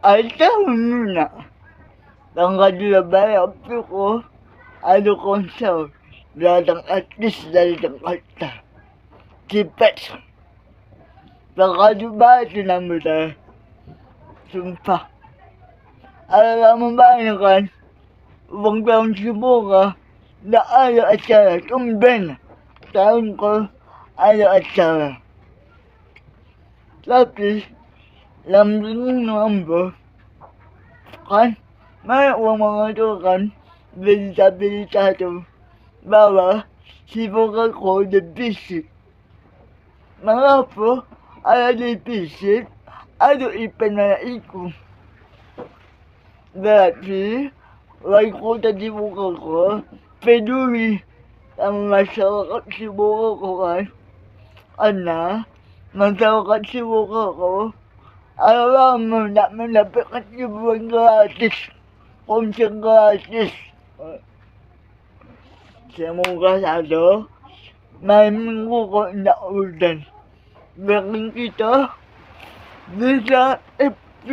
Tahun muna. Tanggal labay apto ko. Ano konsaw. Datang at least datang kata. Tipet. Pagkaduba ito na mo tayo. Sumpah. Alam mo ba ano kan? Huwag taong subuka. Na ano at sara. Tumben. Taon ko. Ano at sara. Tapos. Lamdun naman ba? Kan? May mga to kan? Bilita-bilita to. Bawa. Sibukan ko na bisik. Mga po. Ano na bisik? Ano ipanalait ko? Dati, wag ko tatibukan ko, peduli, ang masarakat sibukan ko kan, masarakat sibukan ko, alam mo na malapikat sibukan gratis, kunsang gratis. Sa mga kasado, may minggu ko na ulan. Baking kita, di sa FP.